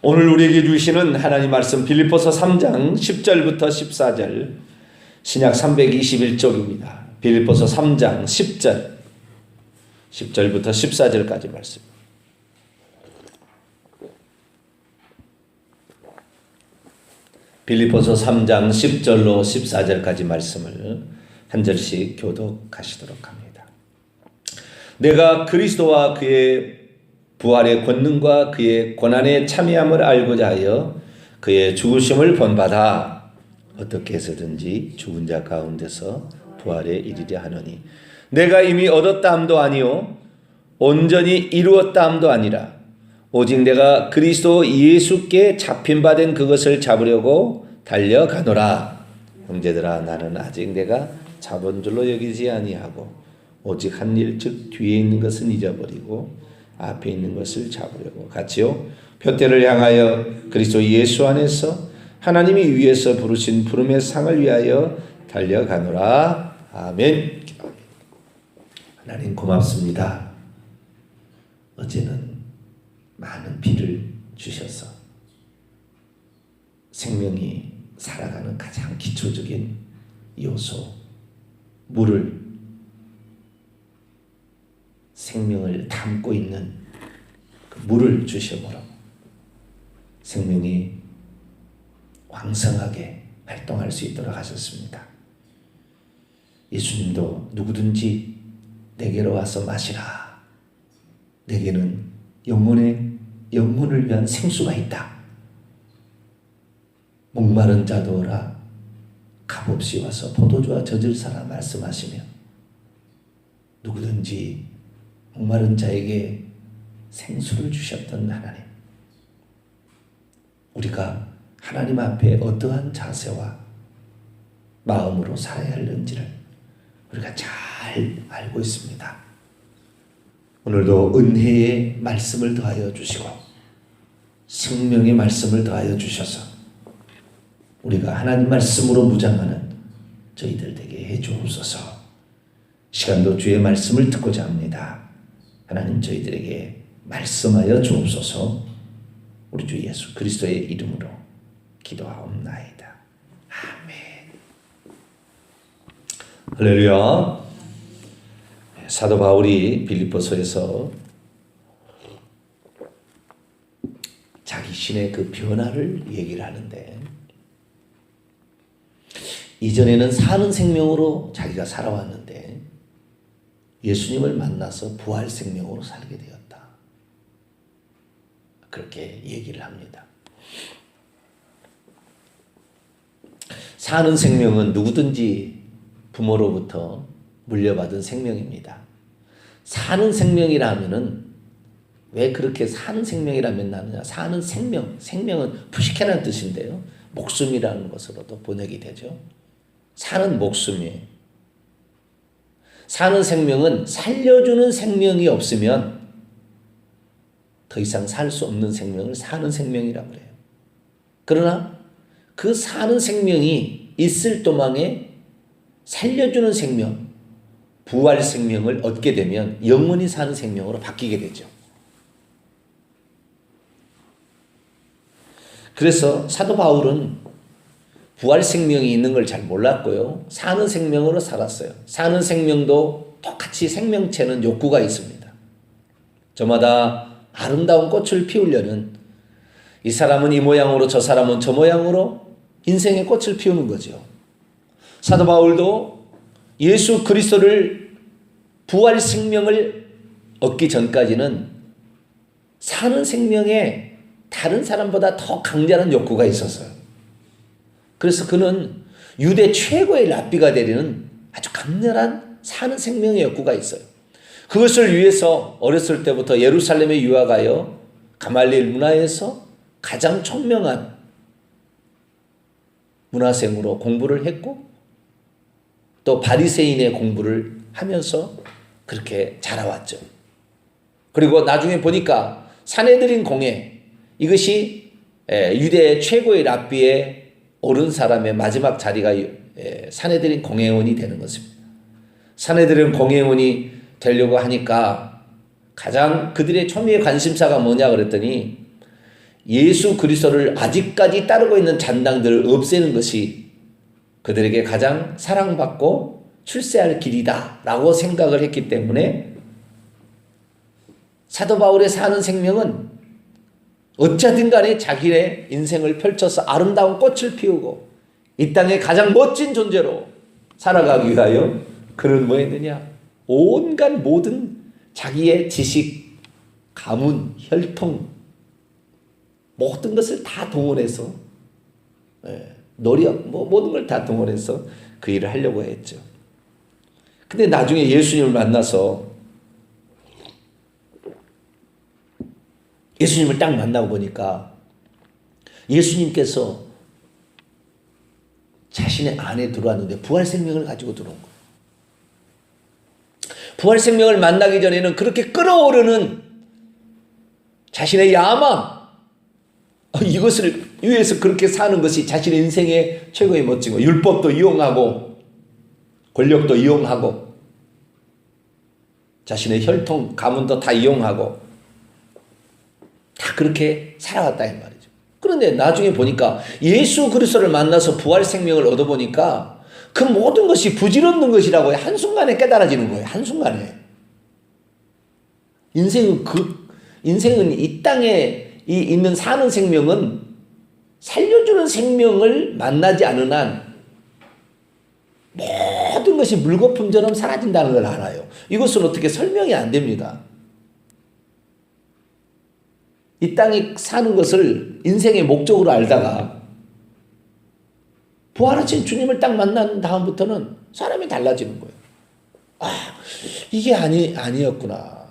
오늘 우리에게 주시는 하나님 말씀 빌립보서 3장 10절부터 14절 신약 321쪽입니다. 빌립보서 3장 10절부터 14절까지 말씀. 빌립보서 3장 10절로 14절까지 말씀을 한 절씩 교독하시도록 합니다. 내가 그리스도와 그의 부활의 권능과 그의 고난의 참여함을 알고자 하여 그의 죽으심을 본받아 어떻게 해서든지 죽은 자 가운데서 부활에 이르려 하노니 내가 이미 얻었다 함도 아니요 온전히 이루었다 함도 아니라 오직 내가 그리스도 예수께 잡힌 바 된 그것을 잡으려고 달려가노라. 형제들아 나는 아직 내가 잡은 줄로 여기지 아니하고 오직 한 일 즉 뒤에 있는 것은 잊어버리고 앞에 있는 것을 잡으려고 같이요 표대를 향하여 그리스도 예수 안에서 하나님이 위에서 부르신 부름의 상을 위하여 달려가노라. 아멘. 하나님 고맙습니다. 어제는 많은 비를 주셔서 생명이 살아가는 가장 기초적인 요소 물을 생명을 담고 있는 그 물을 주심으로 생명이 왕성하게 활동할 수 있도록 하셨습니다. 예수님도 누구든지 내게로 와서 마시라. 내게는 영혼을 위한 생수가 있다. 목마른 자도 오라. 값없이 와서 포도주와 젖을 사라 말씀하시며 누구든지 목마른 자에게 생수를 주셨던 하나님, 우리가 하나님 앞에 어떠한 자세와 마음으로 살아야 하는지를 우리가 잘 알고 있습니다. 오늘도 은혜의 말씀을 더하여 주시고 생명의 말씀을 더하여 주셔서 우리가 하나님 말씀으로 무장하는 저희들 되게 해주옵소서. 시간도 주의 말씀을 듣고자 합니다. 하나님 저희들에게 말씀하여 주옵소서. 우리 주 예수 그리스도의 이름으로 기도하옵나이다. 아멘. 할렐루야. 사도 바울이 빌립보서에서 자기 신의 그 변화를 얘기를 하는데 이전에는 사는 생명으로 자기가 살아왔는데 예수님을 만나서 부활 생명으로 살게 되었다. 그렇게 얘기를 합니다. 사는 생명은 누구든지 부모로부터 물려받은 생명입니다. 사는 생명이라 하면은 왜 그렇게 사는 생명이라면 나느냐? 사는 생명은 푸시케라는 뜻인데요. 목숨이라는 것으로도 번역이 되죠. 사는 목숨이에요. 사는 생명은 살려주는 생명이 없으면 더 이상 살 수 없는 생명을 사는 생명이라고 해요. 그러나 그 사는 생명이 있을 도망에 살려주는 생명, 부활 생명을 얻게 되면 영원히 사는 생명으로 바뀌게 되죠. 그래서 사도 바울은 부활 생명이 있는 걸 잘 몰랐고요. 사는 생명으로 살았어요. 사는 생명도 똑같이 생명체는 욕구가 있습니다. 저마다 아름다운 꽃을 피우려는 이 사람은 이 모양으로 저 사람은 저 모양으로 인생의 꽃을 피우는 거죠. 사도 바울도 예수 그리스도를 부활 생명을 얻기 전까지는 사는 생명에 다른 사람보다 더 강렬한 욕구가 있었어요. 그래서 그는 유대 최고의 랍비가 되려는 아주 강렬한 사는 생명의 욕구가 있어요. 그것을 위해서 어렸을 때부터 예루살렘에 유학하여 가말리엘 문화에서 가장 총명한 문화생으로 공부를 했고 또 바리새인의 공부를 하면서 그렇게 자라왔죠. 그리고 나중에 보니까 산헤드린 공회, 이것이 유대 최고의 랍비의 옳은 사람의 마지막 자리가 산헤드린 공회원이 되는 것입니다. 산헤드린 공회원이 되려고 하니까 가장 그들의 초미의 관심사가 뭐냐 그랬더니 예수 그리스도를 아직까지 따르고 있는 잔당들을 없애는 것이 그들에게 가장 사랑받고 출세할 길이다 라고 생각을 했기 때문에 사도 바울의 사는 생명은 어찌하든 간에 자기의 인생을 펼쳐서 아름다운 꽃을 피우고 이 땅의 가장 멋진 존재로 살아가기 위하여 그는 뭐 했느냐? 온갖 모든 자기의 지식, 가문, 혈통 모든 것을 다 동원해서 노력, 모든 걸 다 동원해서 그 일을 하려고 했죠. 근데 나중에 예수님을 만나서 예수님을 딱 만나고 보니까 예수님께서 자신의 안에 들어왔는데 부활 생명을 가지고 들어온 거예요. 부활 생명을 만나기 전에는 그렇게 끓어오르는 자신의 야망, 이것을 위해서 그렇게 사는 것이 자신의 인생의 최고의 멋진 거. 율법도 이용하고 권력도 이용하고 자신의 혈통, 가문도 다 이용하고 다 그렇게 살아왔다 이 말이죠. 그런데 나중에 보니까 예수 그리스도를 만나서 부활 생명을 얻어보니까 그 모든 것이 부질없는 것이라고 한순간에 깨달아지는 거예요. 한순간에. 인생은 이 땅에 있는 사는 생명은 살려주는 생명을 만나지 않은 한 모든 것이 물거품처럼 사라진다는 걸 알아요. 이것은 어떻게 설명이 안 됩니다. 이 땅에 사는 것을 인생의 목적으로 알다가 부활하신 주님을 딱 만난 다음부터는 사람이 달라지는 거예요. 이게 아니었구나.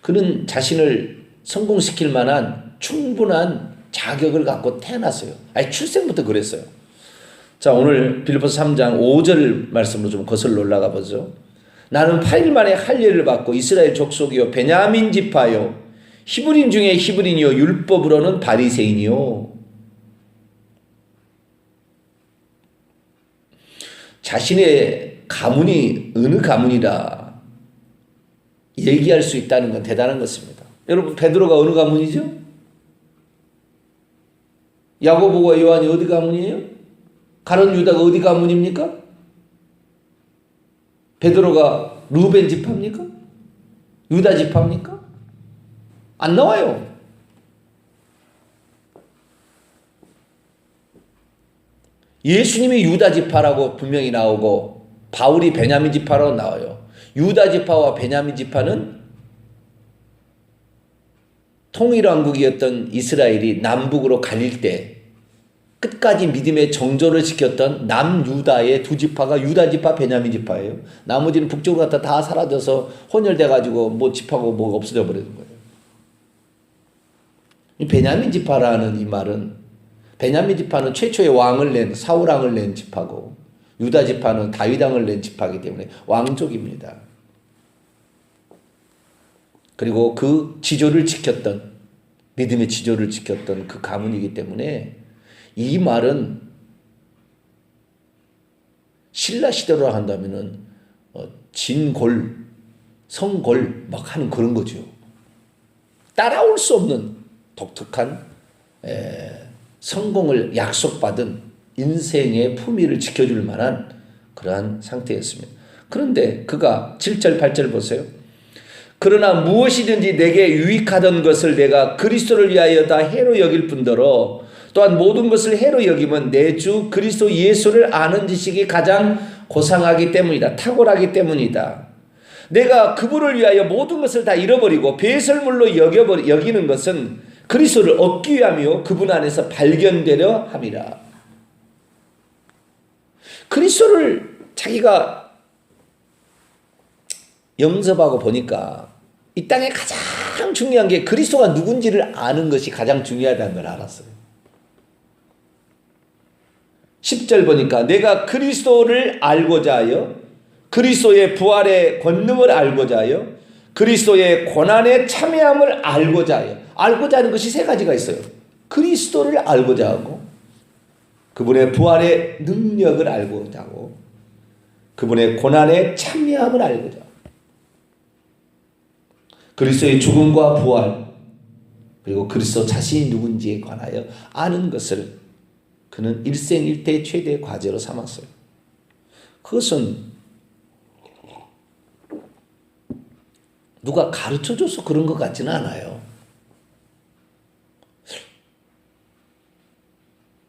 그는 자신을 성공시킬 만한 충분한 자격을 갖고 태어났어요. 출생부터 그랬어요. 자, 오늘 빌립보서 3장 5절 말씀으로 좀 거슬러 올라가 보죠. 나는 8일 만에 할례를 받고 이스라엘 족속이요 베냐민 지파요 히브리인 중에 히브리인이요 율법으로는 바리새인이요. 자신의 가문이 어느 가문이라 얘기할 수 있다는 건 대단한 것입니다. 여러분, 베드로가 어느 가문이죠? 야고보와 요한이 어디 가문이에요? 가룟 유다가 어디 가문입니까? 베드로가 루벤 지파입니까? 유다 지파입니까? 안 나와요. 예수님이 유다 지파라고 분명히 나오고 바울이 베냐민 지파라고 나와요. 유다 지파와 베냐민 지파는 통일왕국이었던 이스라엘이 남북으로 갈릴 때 끝까지 믿음의 정조를 지켰던 남유다의 두 지파가 유다 지파, 베냐민 지파예요. 나머지는 북쪽으로 갔다 다 사라져서 혼혈돼가지고 뭐 지파고 뭐가 없어져 버리는 거예요. 이 베냐민 지파라는 이 말은 베냐민 지파는 최초의 왕을 낸 사울 왕을 낸 지파고 유다 지파는 다윗 왕을 낸 지파이기 때문에 왕족입니다. 그리고 그 지조를 지켰던 믿음의 지조를 지켰던 그 가문이기 때문에 이 말은 신라 시대로 한다면은 진골, 성골 막 하는 그런 거죠. 따라올 수 없는 독특한 성공을 약속받은 인생의 품위를 지켜줄 만한 그러한 상태였습니다. 그런데 그가 7절 8절 보세요. 그러나 무엇이든지 내게 유익하던 것을 내가 그리스도를 위하여 다 해로 여길 뿐더러 또한 모든 것을 해로 여기면 내 주 그리스도 예수를 아는 지식이 가장 고상하기 때문이다. 탁월하기 때문이다. 내가 그분을 위하여 모든 것을 다 잃어버리고 배설물로 여기는 것은 그리스도를 얻기 위함이요 그분 안에서 발견되려 함이라. 그리스도를 자기가 영접하고 보니까 이 땅에 가장 중요한 게 그리스도가 누군지를 아는 것이 가장 중요하다는 걸 알았어요. 10절 보니까 내가 그리스도를 알고자 하여 그리스도의 부활의 권능을 알고자 하여 그리스도의 고난의 참여함을 알고자 하여 알고자 하는 것이 세 가지가 있어요. 그리스도를 알고자 하고 그분의 부활의 능력을 알고자 하고 그분의 고난의 참여함을 알고자 하고 그리스도의 죽음과 부활 그리고 그리스도 자신이 누군지에 관하여 아는 것을 그는 일생일대 최대의 과제로 삼았어요. 그것은 누가 가르쳐줘서 그런 것 같지는 않아요.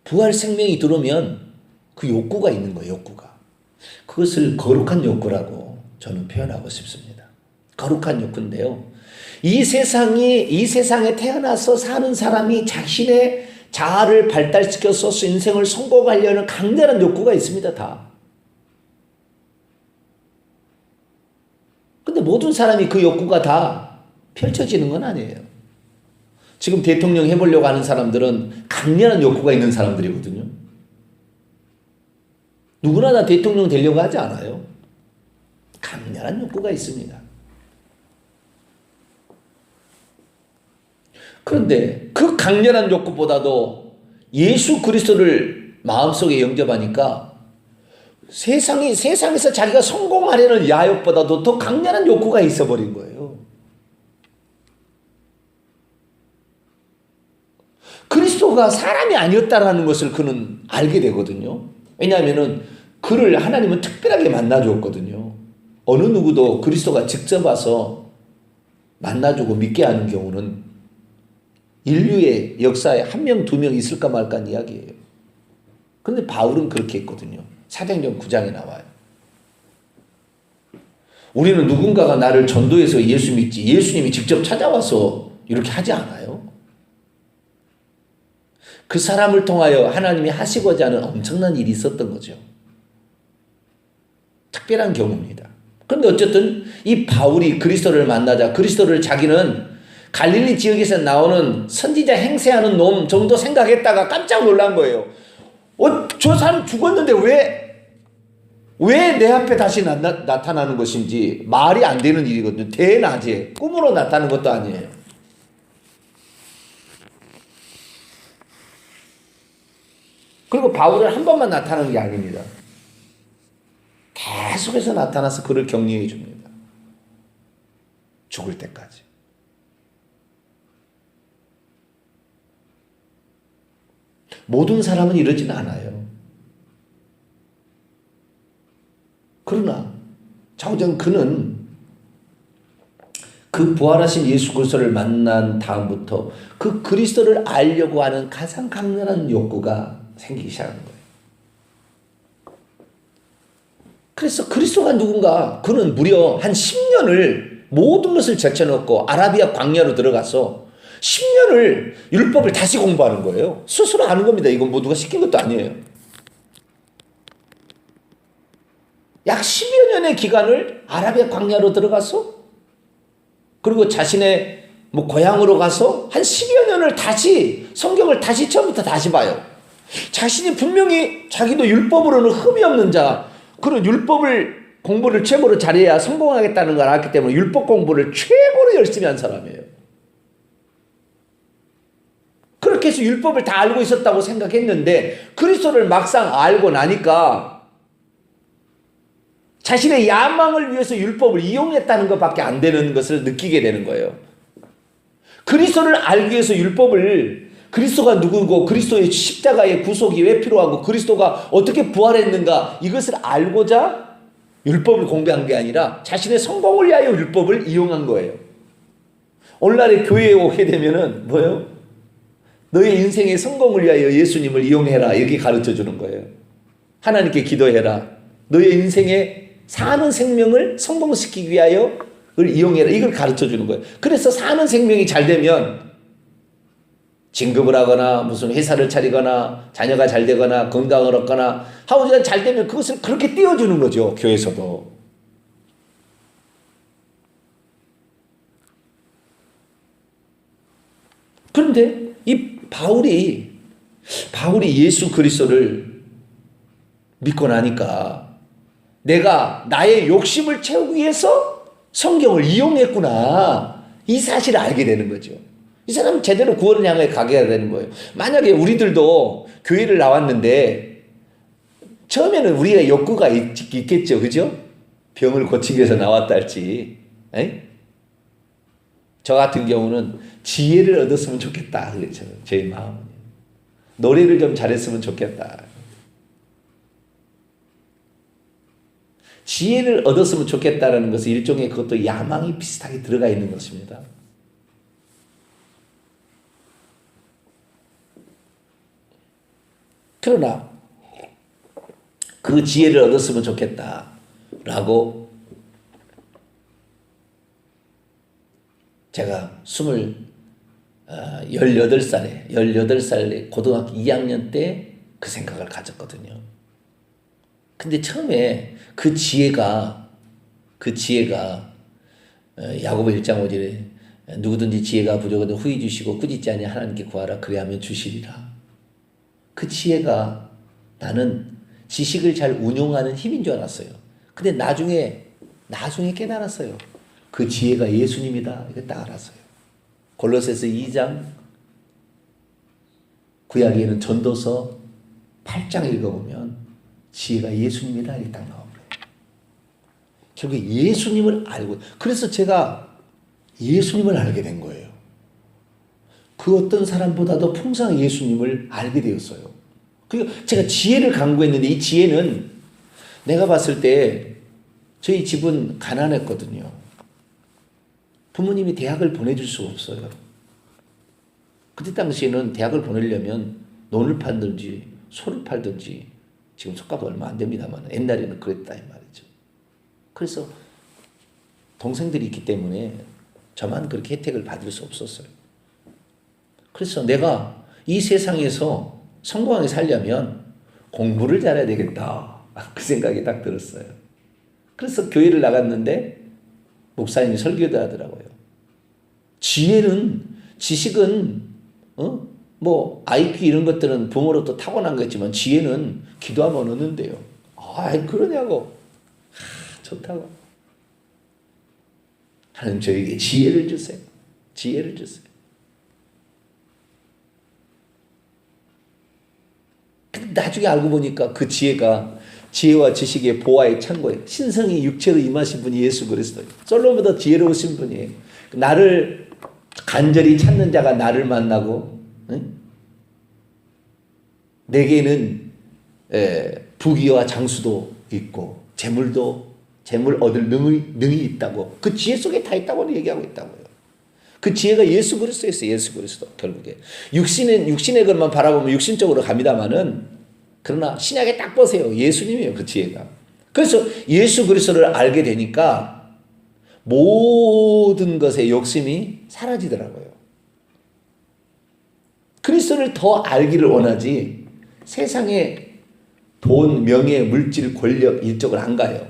부활 생명이 들어오면 그 욕구가 있는 거예요. 욕구가. 그것을 거룩한 욕구라고 저는 표현하고 싶습니다. 거룩한 욕구인데요. 이 세상에 태어나서 사는 사람이 자신의 자아를 발달시켜서 인생을 성공하려는 강렬한 욕구가 있습니다. 다. 근데 모든 사람이 그 욕구가 다 펼쳐지는 건 아니에요. 지금 대통령 해보려고 하는 사람들은 강렬한 욕구가 있는 사람들이거든요. 누구나 다 대통령 되려고 하지 않아요. 강렬한 욕구가 있습니다. 그런데 그 강렬한 욕구보다도 예수 그리스도를 마음속에 영접하니까 세상에서 자기가 성공하려는 야욕보다도 더 강렬한 욕구가 있어버린 거예요. 그리스도가 사람이 아니었다라는 것을 그는 알게 되거든요. 왜냐하면 그를 하나님은 특별하게 만나주었거든요. 어느 누구도 그리스도가 직접 와서 만나주고 믿게 하는 경우는 인류의 역사에 한 명, 두 명 있을까 말까 하는 이야기예요. 그런데 바울은 그렇게 했거든요. 사도행전 9장에 나와요. 우리는 누군가가 나를 전도해서 예수 믿지 예수님이 직접 찾아와서 이렇게 하지 않아요. 그 사람을 통하여 하나님이 하시고자 하는 엄청난 일이 있었던 거죠. 특별한 경우입니다. 그런데 어쨌든 이 바울이 그리스도를 만나자 그리스도를 자기는 갈릴리 지역에서 나오는 선지자 행세하는 놈 정도 생각했다가 깜짝 놀란 거예요. 저 사람 죽었는데 왜 내 앞에 다시 나타나는 것인지 말이 안 되는 일이거든요. 대낮에 꿈으로 나타나는 것도 아니에요. 그리고 바울은 한 번만 나타나는 게 아닙니다. 계속해서 나타나서 그를 격려해 줍니다. 죽을 때까지. 모든 사람은 이러지는 않아요. 그러나 자오전 그는 그 부활하신 예수 그리스도를 만난 다음부터 그 그리스도를 알려고 하는 가장 강렬한 욕구가 생기기 시작한 거예요. 그래서 그리스도가 누군가 그는 무려 한 10년을 모든 것을 제쳐놓고 아라비아 광야로 들어가서 10년을 율법을 다시 공부하는 거예요. 스스로 아는 겁니다. 이건 뭐 누가 시킨 것도 아니에요. 약 10여 년의 기간을 아라비아 광야로 들어가서 그리고 자신의 고향으로 가서 한 10여 년을 다시 성경을 다시 처음부터 다시 봐요. 자신이 분명히 자기도 율법으로는 흠이 없는 자, 그런 율법을 공부를 최고로 잘해야 성공하겠다는 걸 알았기 때문에 율법 공부를 최고로 열심히 한 사람이에요. 그렇게 해서 율법을 다 알고 있었다고 생각했는데 그리스도를 막상 알고 나니까 자신의 야망을 위해서 율법을 이용했다는 것밖에 안 되는 것을 느끼게 되는 거예요. 그리스도를 알기 위해서 율법을 그리스도가 누구고 그리스도의 십자가의 구속이 왜 필요하고 그리스도가 어떻게 부활했는가 이것을 알고자 율법을 공부한 게 아니라 자신의 성공을 위하여 율법을 이용한 거예요. 오늘날에 교회에 오게 되면은 뭐예요? 너의 인생의 성공을 위하여 예수님을 이용해라 이렇게 가르쳐 주는 거예요. 하나님께 기도해라. 너의 인생의 사는 생명을 성공시키기 위하여 그걸 이용해라 이걸 가르쳐 주는 거예요. 그래서 사는 생명이 잘 되면 진급을 하거나 무슨 회사를 차리거나 자녀가 잘 되거나 건강을 얻거나 하우스가 잘 되면 그것을 그렇게 띄워주는 거죠. 교회에서도. 그런데 이 바울이 예수 그리스도를 믿고 나니까 내가 나의 욕심을 채우기 위해서 성경을 이용했구나 이 사실을 알게 되는 거죠. 이 사람은 제대로 구원을 향해 가게 되는 거예요. 만약에 우리들도 교회를 나왔는데 처음에는 우리가 욕구가 있겠죠. 그죠? 병을 고치기 위해서 나왔다 할지. 저 같은 경우는 지혜를 얻었으면 좋겠다. 그렇죠. 제 마음은. 노래를 좀 잘했으면 좋겠다. 지혜를 얻었으면 좋겠다라는 것은 일종의 그것도 야망이 비슷하게 들어가 있는 것입니다. 그러나 그 지혜를 얻었으면 좋겠다라고 제가 18살에 고등학교 2학년 때 그 생각을 가졌거든요. 근데 처음에 그 지혜가 야고보 1장 5절에 누구든지 지혜가 부족하든 후히 주시고 꾸짖지 아니 하나님께 구하라 그리하면 주시리라. 그 지혜가 나는 지식을 잘 운용하는 힘인 줄 알았어요. 근데 나중에 깨달았어요. 그 지혜가 예수님이다. 이거 딱 알았어요. 골로새서 2장 구약에는 전도서 8장 읽어보면 지혜가 예수님이다. 이게 딱 나와요. 결국 예수님을 알고, 그래서 제가 예수님을 알게 된 거예요. 그 어떤 사람보다도 풍성한 예수님을 알게 되었어요. 그리고 제가 지혜를 강구했는데 이 지혜는 내가 봤을 때 저희 집은 가난했거든요. 부모님이 대학을 보내줄 수가 없어요. 그때 당시에는 대학을 보내려면 논을 팔든지 소를 팔든지, 지금 속값 얼마 안 됩니다만 옛날에는 그랬다 이 말이죠. 그래서 동생들이 있기 때문에 저만 그렇게 혜택을 받을 수 없었어요. 그래서 내가 이 세상에서 성공하게 살려면 공부를 잘해야 되겠다. 그 생각이 딱 들었어요. 그래서 교회를 나갔는데 목사님이 설교도 하더라고요. 지식은 뭐 IQ 이런 것들은 부모로부터 타고난 거겠지만 지혜는 기도하면 얻는데요. 그러냐고. 좋다고. 하나님 저에게 지혜를 주세요. 지혜를 주세요. 나중에 알고 보니까 그 지혜가 지혜와 지식의 보화의 창고에 신성이 육체로 임하신 분이 예수 그리스도예요. 솔로몬보다 지혜로우신 분이에요. 나를 간절히 찾는 자가 나를 만나고, 응? 내게는 부귀와 장수도 있고 재물 얻을 능이 있다고. 그 지혜 속에 다 있다고 얘기하고 있다고요. 그 지혜가 예수 그리스도였어요. 예수 그리스도. 결국에 육신의 것만 바라보면 육신적으로 갑니다마는, 그러나 신약에 딱 보세요. 예수님이에요. 그 지혜가. 그래서 예수 그리스도를 알게 되니까 모든 것의 욕심이 사라지더라고요. 그리스도를 더 알기를 원하지 세상에 돈, 명예, 물질, 권력 이쪽을 안 가요.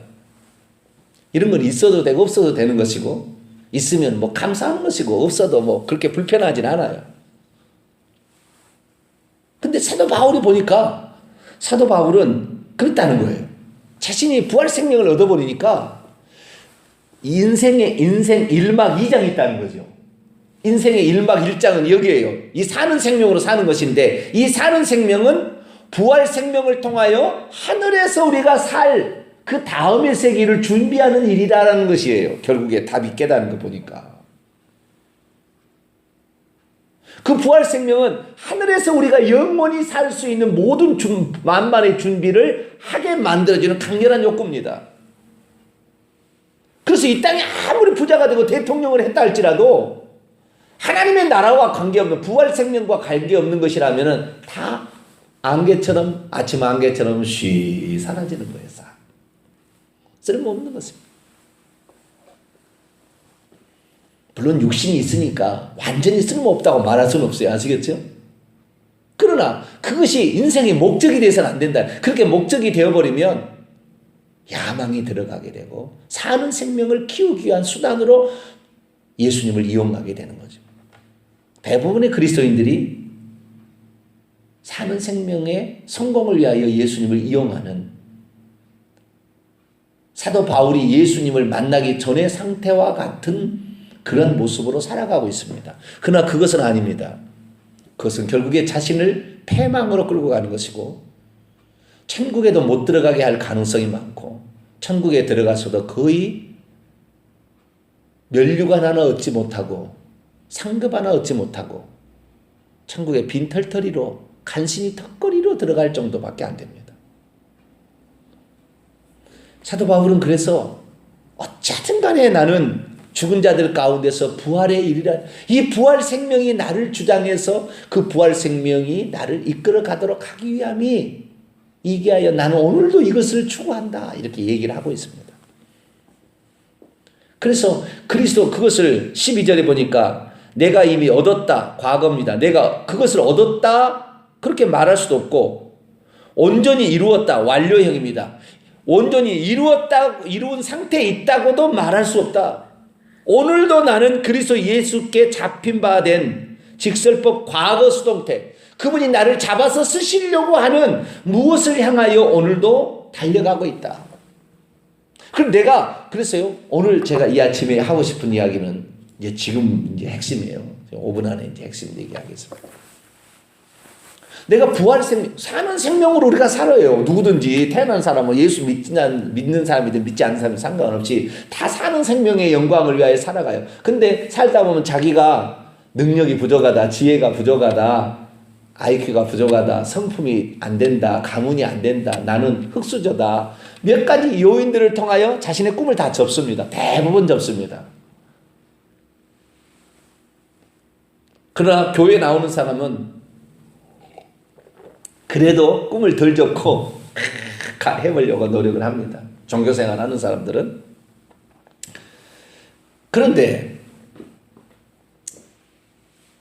이런 건 있어도 되고 없어도 되는 것이고, 있으면 뭐 감사하는 것이고 없어도 뭐 그렇게 불편하진 않아요. 근데 사도 바울이 보니까 사도 바울은 그랬다는 거예요. 자신이 부활 생명을 얻어버리니까 인생 1막 2장이 있다는 거죠. 인생의 1막 1장은 여기에요. 이 사는 생명으로 사는 것인데, 이 사는 생명은 부활 생명을 통하여 하늘에서 우리가 살 그 다음의 세계를 준비하는 일이라는 것이에요. 결국에 답이 깨닫는 거 보니까. 그 부활 생명은 하늘에서 우리가 영원히 살 수 있는 모든 만반의 준비를 하게 만들어주는 강렬한 욕구입니다. 그래서 이 땅에 아무리 부자가 되고 대통령을 했다 할지라도 하나님의 나라와 관계없는, 부활 생명과 관계없는 것이라면 다 안개처럼, 아침 안개처럼 쉬 사라지는 거예요. 쓸모없는 것입니다. 물론 육신이 있으니까 완전히 쓸모없다고 말할 수는 없어요. 아시겠죠? 그러나 그것이 인생의 목적이 되어서는 안 된다. 그렇게 목적이 되어버리면 야망이 들어가게 되고 사는 생명을 키우기 위한 수단으로 예수님을 이용하게 되는 거죠. 대부분의 그리스도인들이 사는 생명의 성공을 위하여 예수님을 이용하는, 사도 바울이 예수님을 만나기 전의 상태와 같은 그런 모습으로 살아가고 있습니다. 그러나 그것은 아닙니다. 그것은 결국에 자신을 패망으로 끌고 가는 것이고, 천국에도 못 들어가게 할 가능성이 많고, 천국에 들어가서도 거의 면류관 하나 얻지 못하고 상급 하나 얻지 못하고 천국의 빈털터리로 간신히 턱걸이로 들어갈 정도밖에 안 됩니다. 사도 바울은 그래서 어쨌든 간에 나는 죽은 자들 가운데서 부활의 일이라, 이 부활 생명이 나를 주장해서 그 부활 생명이 나를 이끌어 가도록 하기 위함이 이기하여 나는 오늘도 이것을 추구한다, 이렇게 얘기를 하고 있습니다. 그래서 그리스도 그것을 12절에 보니까 내가 이미 얻었다, 과거입니다. 내가 그것을 얻었다 그렇게 말할 수도 없고, 온전히 이루었다, 완료형입니다. 온전히 이루은 상태에 있다고도 말할 수 없다. 오늘도 나는 그리스도 예수께 잡힌 바 된 직설법 과거 수동태, 그분이 나를 잡아서 쓰시려고 하는 무엇을 향하여 오늘도 달려가고 있다. 그럼 내가 그랬어요. 오늘 제가 이 아침에 하고 싶은 이야기는 이제 지금 이제 핵심이에요. 5분 안에 이제 핵심 얘기하겠습니다. 내가 부활 생명, 사는 생명으로 우리가 살아요. 누구든지 태어난 사람은 예수 믿는 사람이든 믿지 않는 사람이든 상관없이 다 사는 생명의 영광을 위하여 살아가요. 근데 살다 보면 자기가 능력이 부족하다, 지혜가 부족하다, IQ가 부족하다, 성품이 안 된다, 가문이 안 된다, 나는 흙수저다, 몇 가지 요인들을 통하여 자신의 꿈을 다 접습니다. 대부분 접습니다. 그러나 교회에 나오는 사람은 그래도 꿈을 덜 접고 해보려고 노력을 합니다. 종교생활 하는 사람들은. 그런데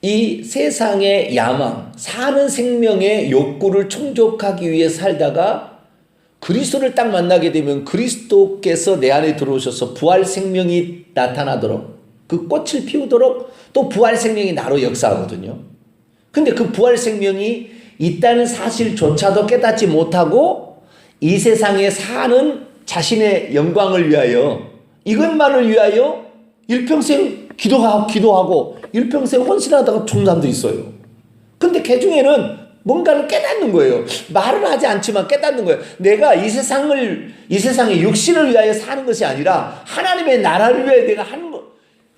이 세상의 야망, 사는 생명의 욕구를 충족하기 위해 살다가 그리스도를 딱 만나게 되면 그리스도께서 내 안에 들어오셔서 부활 생명이 나타나도록, 그 꽃을 피우도록 또 부활 생명이 나로 역사하거든요. 근데 그 부활 생명이 있다는 사실조차도 깨닫지 못하고 이 세상에 사는 자신의 영광을 위하여, 이것만을 위하여 일평생 기도하고 일평생 헌신하다가 죽는 사람도 있어요. 근데 그 중에는 뭔가를 깨닫는 거예요. 말은 하지 않지만 깨닫는 거예요. 내가 이 세상의 육신을 위하여 사는 것이 아니라 하나님의 나라를 위하여 내가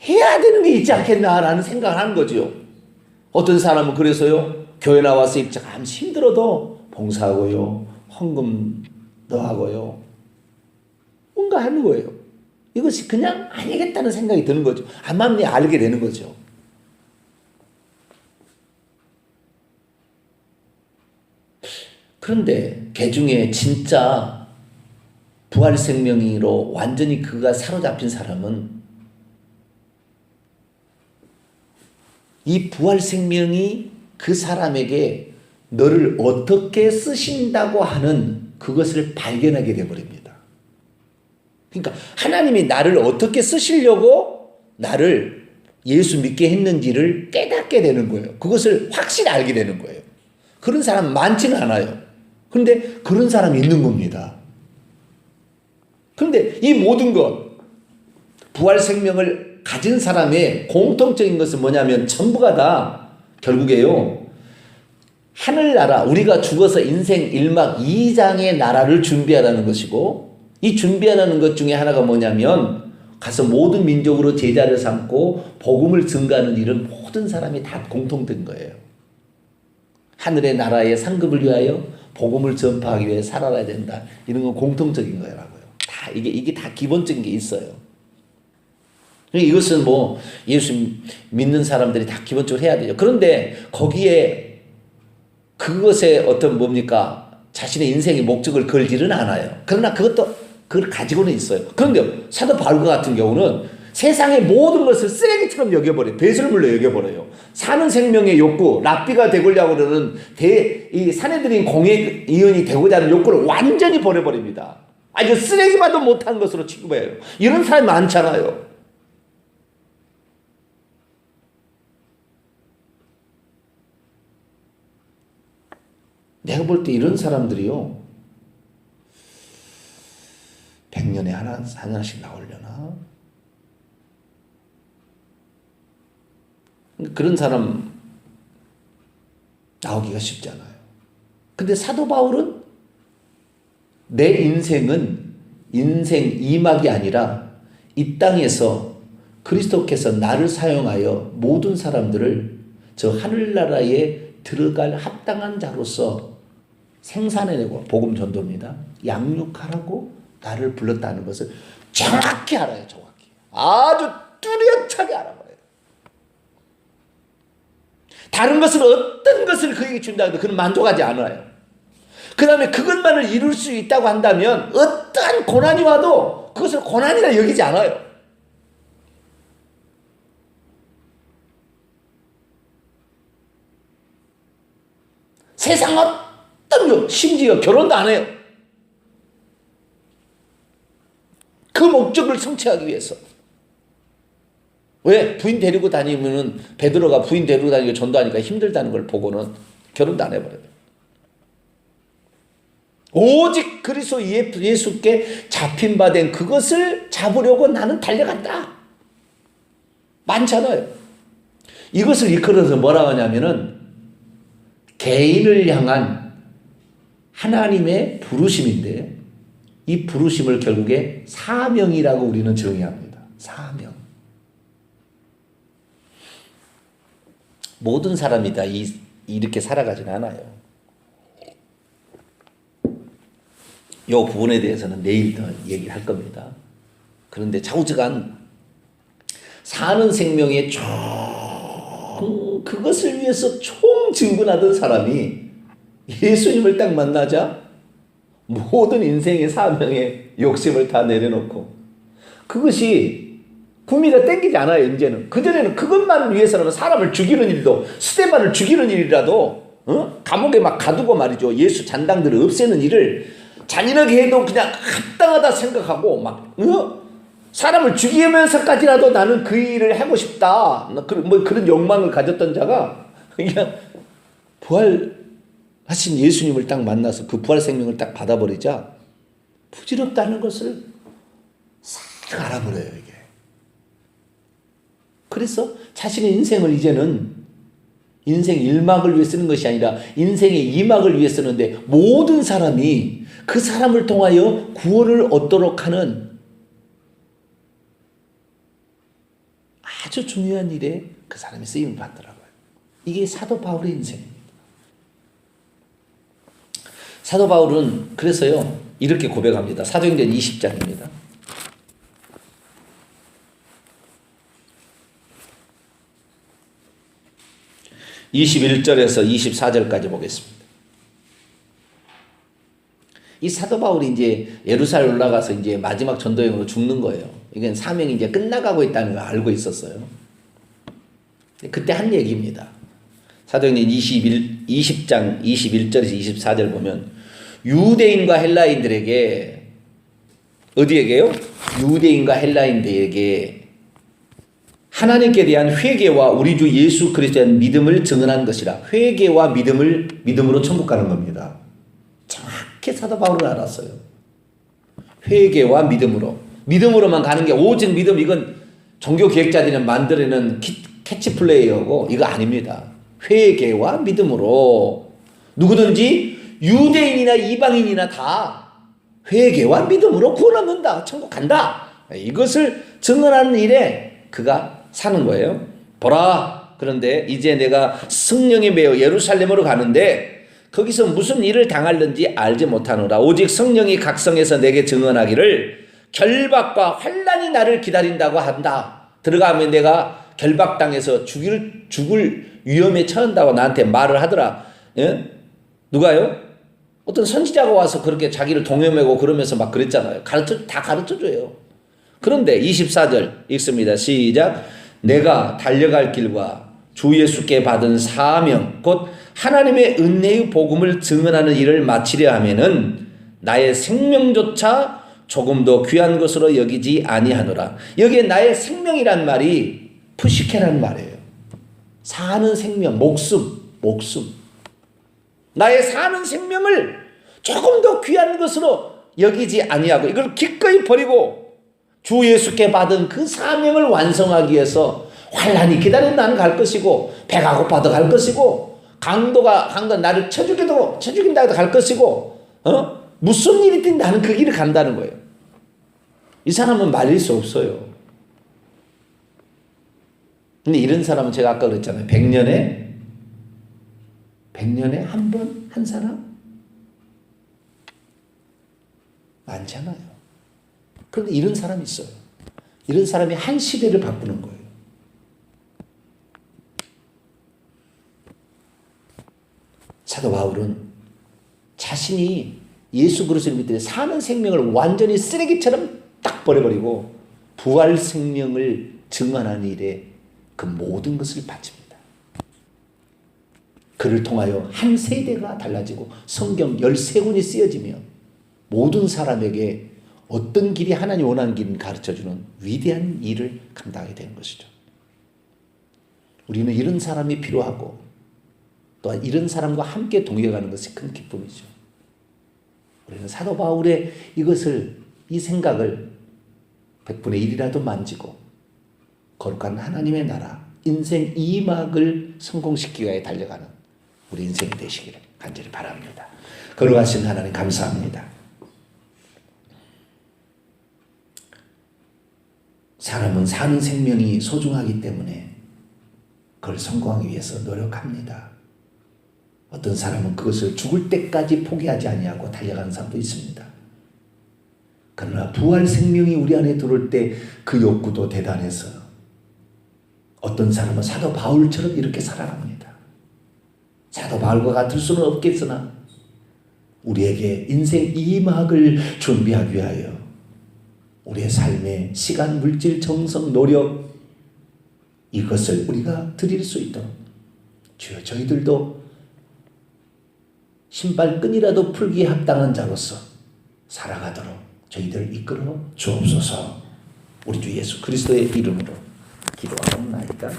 해야 되는 게 있지 않겠나라는 생각을 하는 거죠. 어떤 사람은 그래서요, 교회 나와서 잠시 힘들어도 봉사하고요, 헌금도 하고요, 뭔가 하는 거예요. 이것이 그냥 아니겠다는 생각이 드는 거죠. 암암리 알게 되는 거죠. 그런데 그 중에 진짜 부활 생명으로 완전히 그가 사로잡힌 사람은 이 부활 생명이 그 사람에게 너를 어떻게 쓰신다고 하는 그것을 발견하게 되어버립니다. 그러니까 하나님이 나를 어떻게 쓰시려고 나를 예수 믿게 했는지를 깨닫게 되는 거예요. 그것을 확실히 알게 되는 거예요. 그런 사람 많지는 않아요. 그런데 그런 사람이 있는 겁니다. 그런데 이 모든 것, 부활 생명을 가진 사람의 공통적인 것은 뭐냐면 전부가 다 결국에요, 하늘나라, 우리가 죽어서 인생 1막 2장의 나라를 준비하라는 것이고, 이 준비하라는 것 중에 하나가 뭐냐면 가서 모든 민족으로 제자를 삼고 복음을 증가하는 일은 모든 사람이 다 공통된 거예요. 하늘의 나라의 상급을 위하여 복음을 전파하기 위해 살아야 된다. 이런 건 공통적인 거라고요. 다 이게 다 기본적인 게 있어요. 이것은 뭐 예수 믿는 사람들이 다 기본적으로 해야 되죠. 그런데 거기에 그것에 어떤 뭡니까? 자신의 인생의 목적을 걸지는 않아요. 그러나 그걸 가지고는 있어요. 그런데 사도 바울과 같은 경우는 세상의 모든 것을 쓰레기처럼 여겨버려요. 배설물로 여겨버려요. 사는 생명의 욕구, 랍비가 되고자 그러는 이 사내들인 공회의원이 되고자 하는 욕구를 완전히 버려버립니다. 아주 쓰레기만도 못한 것으로 취급해요. 이런 사람이 많잖아요. 내가 볼 때 이런 사람들이요, 100년에 하나씩 나오려나? 그런 사람 나오기가 쉽지 않아요. 근데 사도 바울은 내 인생은 인생 2막이 아니라 이 땅에서 그리스도께서 나를 사용하여 모든 사람들을 저 하늘나라에 들어갈 합당한 자로서 생산해내고, 복음 전도입니다, 양육하라고 나를 불렀다는 것을 정확히 알아요. 정확히. 아주 뚜렷하게 알아버려요. 다른 것을, 어떤 것을 그에게 준다 해도 그는 만족하지 않아요. 그 다음에 그것만을 이룰 수 있다고 한다면 어떠한 고난이 와도 그것을 고난이라 여기지 않아요. 세상 어떤, 심지어 결혼도 안 해요. 그 목적을 성취하기 위해서. 왜? 부인 데리고 다니면은, 베드로가 부인 데리고 다니고 전도하니까 힘들다는 걸 보고는 결혼도 안 해버려요. 오직 그리스도 예수께 잡힌 바 된 그것을 잡으려고 나는 달려간다. 많잖아요. 이것을 이끌어서 뭐라고 하냐면은 개인을 향한 하나님의 부르심인데, 이 부르심을 결국에 사명이라고 우리는 정의합니다. 사명. 모든 사람이 다 이렇게 살아가지는 않아요. 이 부분에 대해서는 내일 더 얘기를 할 겁니다. 그런데 좌우지간 사는 생명의 그것을 위해서 총진군하던 사람이 예수님을 딱 만나자 모든 인생의 사명의 욕심을 다 내려놓고, 그것이 구미가 땡기지 않아요. 이제는. 그전에는 그것만 위해서라면 사람을 죽이는 일도, 스데반을 죽이는 일이라도 감옥에 막 가두고 말이죠, 예수 잔당들을 없애는 일을 잔인하게 해도 그냥 합당하다 생각하고 막 사람을 죽이면서까지라도 나는 그 일을 하고 싶다, 뭐 그런 욕망을 가졌던 자가 그냥 부활하신 예수님을 딱 만나서 그 부활 생명을 딱 받아버리자 부질없다는 것을 싹 알아버려요. 이게. 그래서 자신의 인생을 이제는 인생 1막을 위해 쓰는 것이 아니라 인생의 2막을 위해 쓰는데, 모든 사람이 그 사람을 통하여 구원을 얻도록 하는 아주 중요한 일에 그 사람이 쓰임을 받더라고요. 이게 사도 바울의 인생입니다. 사도 바울은 그래서요 이렇게 고백합니다. 사도행전 20장입니다. 21절에서 24절까지 보겠습니다. 이 사도 바울이 이제 예루살렘 올라가서 이제 마지막 전도행으로 죽는 거예요. 이건 사명이 이제 끝나가고 있다는 걸 알고 있었어요. 그때 한 얘기입니다. 사도행전 20장 21절에서 24절 보면, 유대인과 헬라인들에게, 어디에게요? 유대인과 헬라인들에게 하나님께 대한 회개와 우리 주 예수 그리스도에 대한 믿음을 증언한 것이라. 회개와 믿음으로 천국 가는 겁니다. 정확히 사도 바울은 알았어요. 회개와 믿음으로만 가는 게 오직 믿음, 이건 종교 기획자들이 만들어내는 캐치플레이어고 이거 아닙니다. 회개와 믿음으로 누구든지 유대인이나 이방인이나 다 회개와 믿음으로 구원 얻는다, 천국 간다, 이것을 증언하는 일에 그가 사는 거예요. 보라, 그런데 이제 내가 성령에 매여 예루살렘으로 가는데 거기서 무슨 일을 당할는지 알지 못하노라. 오직 성령이 각성해서 내게 증언하기를 결박과 환난이 나를 기다린다고 한다. 들어가면 내가 결박당해서 죽을 위험에 처한다고 나한테 말을 하더라. 예? 누가요? 어떤 선지자가 와서 그렇게 자기를 동요매고 그러면서 막 그랬잖아요. 다 가르쳐줘요. 그런데 24절 읽습니다. 시작. 내가 달려갈 길과 주 예수께 받은 사명 곧 하나님의 은혜의 복음을 증언하는 일을 마치려 하면은 나의 생명조차 조금도 귀한 것으로 여기지 아니하노라. 여기에 나의 생명이란 말이 푸시케라는 말이에요. 사는 생명, 목숨. 나의 사는 생명을 조금 더 귀한 것으로 여기지 아니하고 이걸 기꺼이 버리고 주 예수께 받은 그 사명을 완성하기 위해서 환난이 기다리는 나는 갈 것이고, 배가 고파도 갈 것이고, 강도가 나를 쳐 죽인다 해도 갈 것이고, 무슨 일이든 나는 그 길을 간다는 거예요. 이 사람은 말릴 수 없어요. 근데 이런 사람은 제가 아까 그랬잖아요. 100년에 한 번 한 사람? 많잖아요. 그런데 이런 사람이 있어요. 이런 사람이 한 시대를 바꾸는 거예요. 사도 바울은 자신이 예수 그리스도를 믿을 때 사는 생명을 완전히 쓰레기처럼 딱 버려버리고 부활 생명을 증언하는 일에 그 모든 것을 바칩니다. 그를 통하여 한 세대가 달라지고 성경 13권이 쓰여지며 모든 사람에게 어떤 길이 하나님 원하는 길을 가르쳐주는 위대한 일을 감당하게 되는 것이죠. 우리는 이런 사람이 필요하고 또한 이런 사람과 함께 동행하는 것이 큰 기쁨이죠. 우리는 사도 바울의 이 생각을 100분의 1이라도 만지고 거룩한 하나님의 나라, 인생 2막을 성공시키기 위해 달려가는 우리 인생이 되시기를 간절히 바랍니다. 거룩하신 하나님 감사합니다. 사람은 사는 생명이 소중하기 때문에 그걸 성공하기 위해서 노력합니다. 어떤 사람은 그것을 죽을 때까지 포기하지 아니하고 달려가는 사람도 있습니다. 그러나 부활 생명이 우리 안에 들어올 때 그 욕구도 대단해서 어떤 사람은 사도 바울처럼 이렇게 살아갑니다. 사도 바울과 같을 수는 없겠으나 우리에게 인생 2막을 준비하기 위하여 우리의 삶의 시간, 물질, 정성, 노력 이것을 우리가 드릴 수 있도록 주여 저희들도 신발끈이라도 풀기에 합당한 자로서 살아가도록 저희들 이끌어 주옵소서. 우리 주 예수 그리스도의 이름으로 기도하옵나이다.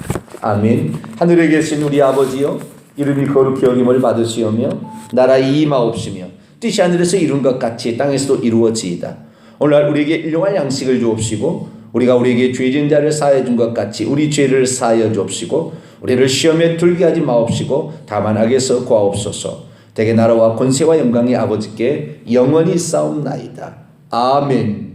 아멘. 하늘에 계신 우리 아버지여 이름이 거룩히 여김을 받으시오며 나라의 임하옵시며 뜻이 하늘에서 이룬 것 같이 땅에서도 이루어지이다. 오늘날 우리에게 일용할 양식을 주옵시고 우리가 우리에게 죄진 자를 사하여 준 것 같이 우리 죄를 사하여 주옵시고 우리를 시험에 들게 하지 마옵시고 다만 악에서 구하옵소서. 대개 나라와 권세와 영광이 아버지께 영원히 싸움나이다. 아멘.